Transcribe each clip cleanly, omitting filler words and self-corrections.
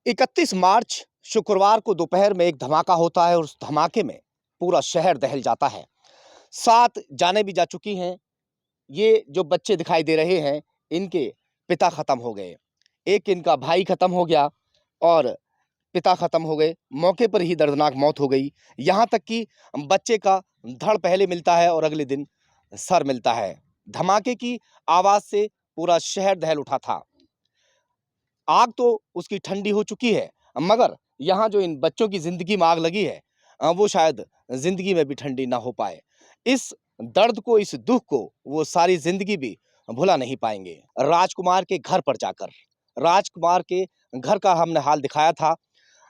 31 मार्च शुक्रवार को दोपहर में एक धमाका होता है और उस धमाके में पूरा शहर दहल जाता है। 7 जानें भी जा चुकी हैं। ये जो बच्चे दिखाई दे रहे हैं, इनके पिता खत्म हो गए। एक इनका भाई खत्म हो गया और पिता खत्म हो गए। मौके पर ही दर्दनाक मौत हो गई। यहाँ तक कि बच्चे का धड़ पहले मिलता है और अगले दिन सर मिलता है। धमाके की आवाज से पूरा शहर दहल उठा था। आग तो उसकी ठंडी हो चुकी है, मगर यहाँ जो इन बच्चों की जिंदगी में आग लगी है, वो शायद जिंदगी में भी ठंडी ना हो पाए। इस दर्द को, इस दुख को वो सारी जिंदगी भी भुला नहीं पाएंगे। राजकुमार के घर पर जाकर, राजकुमार के घर का हमने हाल दिखाया था।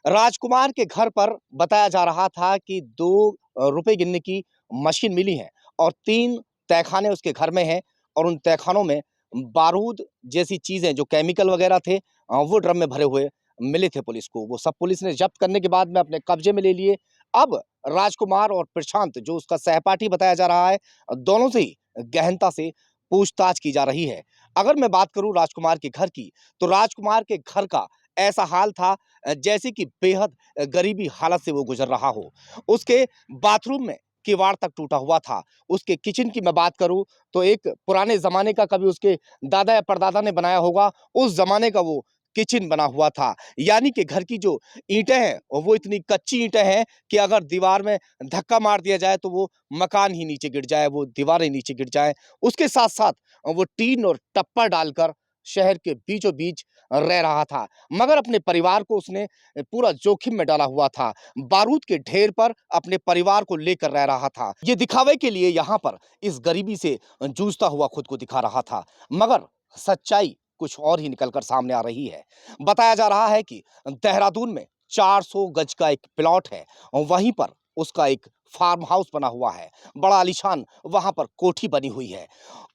राजकुमार के घर पर बताया जा रहा था कि 2 रुपए गिनने की मशीन मिली है और 3 तहखाने उसके घर में हैं और उन तहखानों में बारूद जैसी चीजें, जो केमिकल वगैरह थे, वो ड्रम में भरे हुए मिले थे पुलिस को। वो सब पुलिस ने जब्त करने के बाद में अपने कब्जे में ले लिए। अब राजकुमार और प्रशांत, जो उसका सहपाठी बताया जा रहा है, दोनों से ही गहनता से पूछताछ की जा रही है। अगर मैं बात करूं राजकुमार के घर की, तो राजकुमार के घर का ऐसा हाल था जैसे कि बेहद गरीबी हालत से वो गुजर रहा हो। उसके बाथरूम में किवाड़ तक टूटा हुआ था। उसके किचन की मैं बात करूं तो एक पुराने जमाने का, कभी उसके दादा या परदादा ने बनाया होगा, उस जमाने का वो किचन बना हुआ था। यानी कि घर की जो ईंटें हैं वो इतनी कच्ची ईंटें हैं कि अगर दीवार में धक्का मार दिया जाए तो वो मकान ही नीचे गिर जाए, वो दीवारें नीचे गिर जाए। उसके साथ साथ वो टीन और टप्पा डालकर शहर के बीचों बीच रह रहा था, मगर अपने परिवार को उसने पूरा जोखिम में डाला हुआ था। बारूद के ढेर पर अपने परिवार को लेकर रह रहा था। ये दिखावे के लिए यहाँ पर इस गरीबी से जूझता हुआ खुद को दिखा रहा था, मगर सच्चाई कुछ और ही निकलकर सामने आ रही है। बताया जा रहा है कि देहरादून में 400 गज का एक प्लॉट है और वहीं पर उसका एक फार्म हाउस बना हुआ है। बड़ा आलीशान वहां पर कोठी बनी हुई है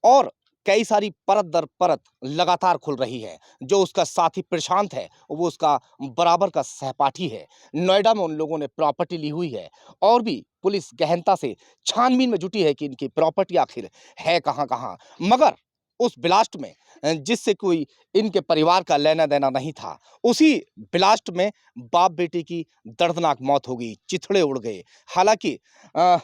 और कई सारी परत दर परत लगातार खुल रही है। जो उसका साथी प्रशांत है, वो उसका बराबर का सहपाठी है। नोएडा में उन लोगों ने प्रॉपर्टी ली हुई है और भी पुलिस गहनता से छानबीन में जुटी है कि इनकी प्रॉपर्टी आखिर है कहां कहां। मगर उस ब्लास्ट में जिससे कोई इनके परिवार का लेना देना नहीं था, उसी ब्लास्ट में बाप बेटे की दर्दनाक मौत हो गई, चिथड़े उड़ गए। हालांकि अ,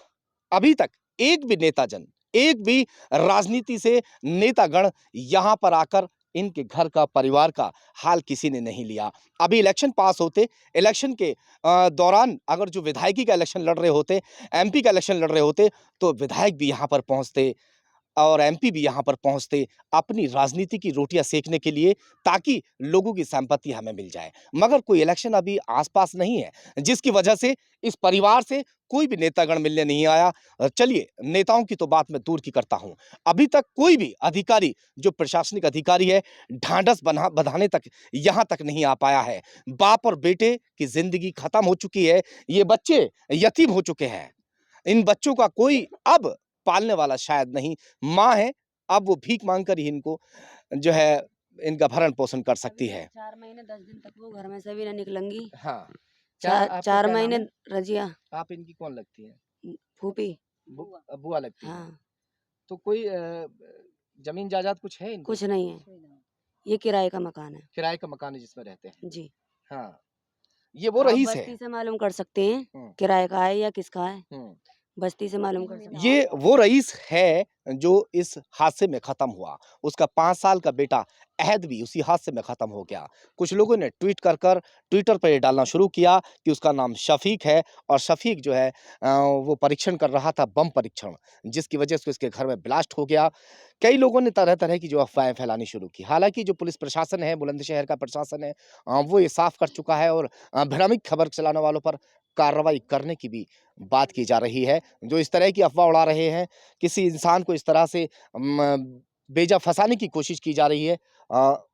अभी तक एक भी नेताजन, एक भी राजनीति से नेतागण यहाँ पर आकर इनके घर का, परिवार का हाल किसी ने नहीं लिया। अभी इलेक्शन पास होते, इलेक्शन के दौरान अगर जो विधायकी का इलेक्शन लड़ रहे होते, एमपी का इलेक्शन लड़ रहे होते, तो विधायक भी यहाँ पर पहुंचते और एमपी भी यहाँ पर पहुंचते अपनी राजनीति की रोटियां सेकने के लिए, ताकि लोगों की संपत्ति हमें मिल जाए। मगर कोई इलेक्शन अभी आसपास नहीं है, जिसकी वजह से इस परिवार से कोई भी नेतागण मिलने नहीं आया। चलिए, नेताओं की तो बात मैं दूर की करता हूं, अभी तक कोई भी अधिकारी, जो प्रशासनिक अधिकारी है, ढांढस बंधाने तक यहाँ तक नहीं आ पाया है। बाप और बेटे की जिंदगी खत्म हो चुकी है। ये बच्चे यतीम हो चुके हैं। इन बच्चों का कोई अब पालने वाला शायद नहीं। माँ है, अब वो भीख मांगकर ही इनको जो है, इनका भरण पोषण कर सकती है। 4 महीने 10 दिन तक वो घर में से भी ना निकलेंगी। हाँ। क्या आपका 4 क्या नाम महीने है? रजिया आप इनकी कौन लगती हैं? फूफी। बुआ लगती हैं। हाँ, तो कोई जमीन जायदाद कुछ है इनको? कुछ नहीं है। ये किराए का मकान है। किराए का मकान है जिसमें रहते हैं। जी। हाँ, ये वो आप रईस है। बस्ती से मालूम कर सकते हैं हम्म, किराए का है या किसका है। हम्म। बस्ती से मालूम कर सकते हैं। ये वो रईस है जो इस हादसे में खत्म हुआ। उसका 5 साल का बेटा अहद भी उसी हादसे में खत्म हो गया। कुछ लोगों ने ट्वीट कर कर ट्विटर पर ये डालना शुरू किया कि उसका नाम शफीक है और शफीक जो है वो परीक्षण कर रहा था, बम परीक्षण, जिसकी वजह से उसके घर में ब्लास्ट हो गया। कई लोगों ने तरह तरह की जो अफवाहें फैलानी शुरू की। हालांकि जो पुलिस प्रशासन है, बुलंदशहर का प्रशासन है, वो ये साफ कर चुका है और भ्रामक खबर चलाने वालों पर कार्रवाई करने की भी बात की जा रही है। जो इस तरह की अफ़वाह उड़ा रहे हैं, किसी इंसान को इस तरह से बेजा फँसाने की कोशिश की जा रही है,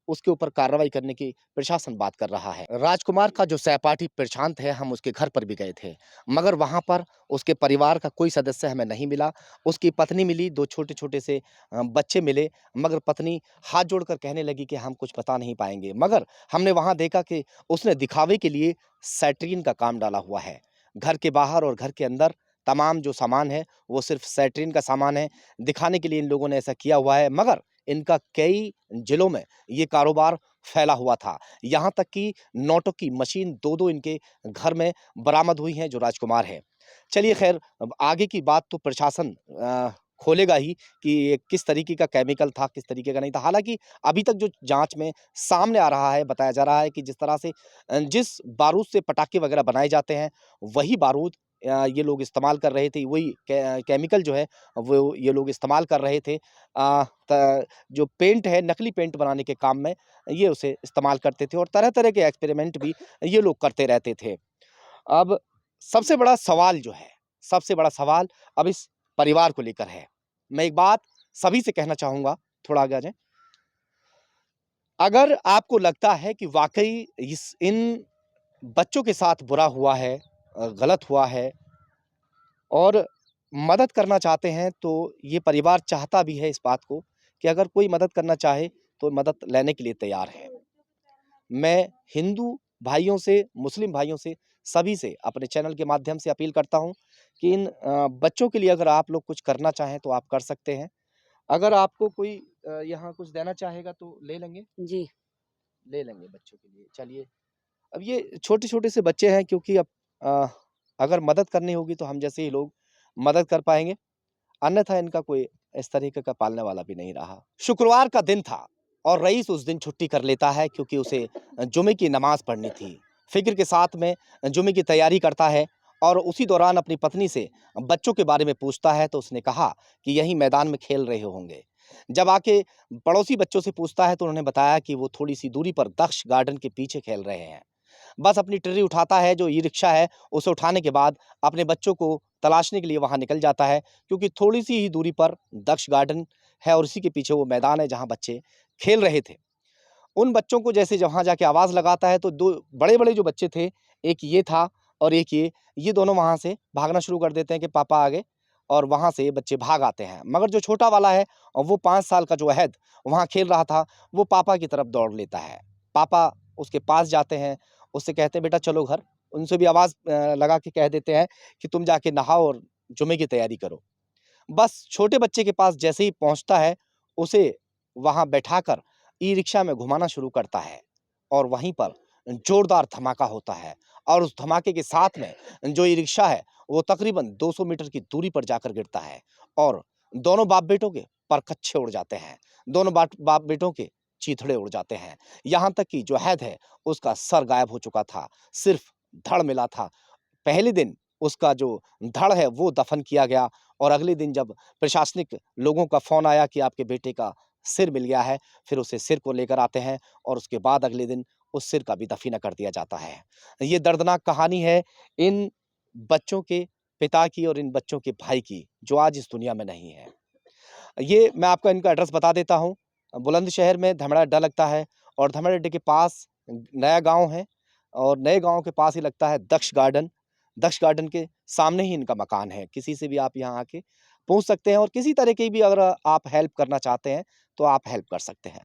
उसके ऊपर कार्रवाई करने की प्रशासन बात कर रहा है। राजकुमार का जो सहपाठी प्रशांत है, हम उसके घर पर भी गए थे, मगर वहाँ पर उसके परिवार का कोई सदस्य हमें नहीं मिला। उसकी पत्नी मिली, 2 छोटे-छोटे से बच्चे मिले, मगर पत्नी हाथ जोड़कर कहने लगी कि हम कुछ बता नहीं पाएँगे। मगर हमने वहाँ देखा कि उसने दिखावे के लिए सैटरीन का काम डाला हुआ है। घर के बाहर और घर के अंदर तमाम जो सामान है, वो सिर्फ़ सैटरीन का सामान है। दिखाने के लिए इन लोगों ने ऐसा किया हुआ है, मगर इनका कई जिलों में ये कारोबार फैला हुआ था। यहाँ तक कि नोटों की मशीन 2-2 इनके घर में बरामद हुई हैं जो राजकुमार है। चलिए ख़ैर अब आगे की बात तो प्रशासन खोलेगा ही कि ये किस तरीके का केमिकल था, किस तरीके का नहीं था। हालाँकि अभी तक जो जाँच में सामने आ रहा है, बताया जा रहा है कि जिस तरह से जिस बारूद से पटाखे वग़ैरह बनाए जाते हैं, वही बारूद ये लोग इस्तेमाल कर रहे थे, वही केमिकल जो है वो ये लोग इस्तेमाल कर रहे थे। जो पेंट है, नकली पेंट बनाने के काम में ये उसे इस्तेमाल करते थे और तरह-तरह के एक्सपेरिमेंट भी ये लोग करते रहते थे। अब सबसे बड़ा सवाल जो है, सबसे बड़ा सवाल अब इस परिवार को लेकर है। मैं एक बात सभी से कहना चाहूँगा, थोड़ा आगे आ जाएँ। अगर आपको लगता है कि वाक़ई इस इन बच्चों के साथ बुरा हुआ है, गलत हुआ है और मदद करना चाहते हैं, तो ये परिवार चाहता भी है इस बात को कि अगर कोई मदद करना चाहे, तो मदद लेने के लिए तैयार है। मैं हिंदू भाइयों से, मुस्लिम भाइयों से, सभी से अपने चैनल के माध्यम से अपील करता हूँ कि इन बच्चों के लिए अगर आप लोग कुछ करना चाहें, तो आप कर सकते हैं। अगर आपको कोई यहाँ कुछ देना चाहेगा, तो ले लेंगे? जी। ले लेंगे बच्चों के लिए। चलिए, अब ये छोटे-छोटे से बच्चे हैं क्योंकि अब अ, अगर मदद करनी होगी तो हम जैसे ही लोग मदद कर पाएँगे, अन्यथा इनका कोई इस तरीके का पालने वाला भी नहीं रहा। शुक्रवार का दिन था और रईस उस दिन छुट्टी कर लेता है क्योंकि उसे जुमे की नमाज़ पढ़नी थी। फ़िक्र के साथ में जुमे की तैयारी करता है और उसी दौरान अपनी पत्नी से बच्चों के बारे में पूछता है तो उसने कहा कि यहीं मैदान में खेल रहे होंगे। जब आके पड़ोसी बच्चों से पूछता है तो उन्होंने बताया कि वो थोड़ी-सी दूरी पर दक्ष गार्डन के पीछे खेल रहे हैं। बस अपनी ट्रॉली उठाता है, जो ई-रिक्शा है, उसे उठाने के बाद अपने बच्चों को तलाशने के लिए वहाँ निकल जाता है क्योंकि थोड़ी-सी ही दूरी पर दक्ष गार्डन है और उसी के पीछे वो मैदान है जहाँ बच्चे खेल रहे थे। उन बच्चों को जैसे वहाँ जाके आवाज़ लगाता है तो 2 बड़े-बड़े जो बच्चे थे, एक ये था और एक ये दोनों वहाँ से भागना शुरू कर देते हैं कि पापा आ गए और वहाँ से ये बच्चे भाग आते हैं। मगर जो छोटा वाला है वो 5 साल का जो अहद वहाँ खेल रहा था, वो पापा की तरफ दौड़ लेता है। पापा उसके पास जाते हैं, उससे कहते हैं बेटा चलो घर। उनसे भी आवाज़ लगा के कह देते हैं कि तुम जाके नहाओ और जुमे की तैयारी करो। बस छोटे बच्चे के पास जैसे ही पहुँचता है, उसे वहाँ बैठाकर ई-रिक्शा में घुमाना शुरू करता है और वहीं पर ज़ोरदार धमाका होता है और उस धमाके के साथ में जो ई-रिक्शा है, वो तकरीबन 200 मीटर की दूरी पर जाकर गिरता है और दोनों बाप-बेटों के परकच्चे उड़ जाते हैं। दोनों बाप-बेटों के चीथड़े उड़ जाते हैं। यहाँ तक कि जो हैद है, उसका सर गायब हो चुका था, सिर्फ़ धड़ मिला था। पहले दिन उसका जो धड़ है वो दफन किया गया और अगले दिन जब प्रशासनिक लोगों का फ़ोन आया कि आपके बेटे का सिर मिल गया है, फिर उसे सिर को लेकर आते हैं और उसके बाद अगले दिन उस सिर का भी दफ़ीना कर दिया जाता है। ये दर्दनाक कहानी है इन बच्चों के पिता की और इन बच्चों के भाई की, जो आज इस दुनिया में नहीं है। ये मैं आपको इनका एड्रेस बता देता हूँ। बुलंदशहर में धमड़ा अड्डा लगता है और धमड़ा अड्डे के पास नया गाँव है और नए गाँव के पास ही लगता है दक्ष गार्डन। दक्ष गार्डन के सामने ही इनका मकान है। किसी से भी आप यहाँ आके पूछ सकते हैं और किसी तरह की भी अगर आप हेल्प करना चाहते हैं, तो आप हेल्प कर सकते हैं।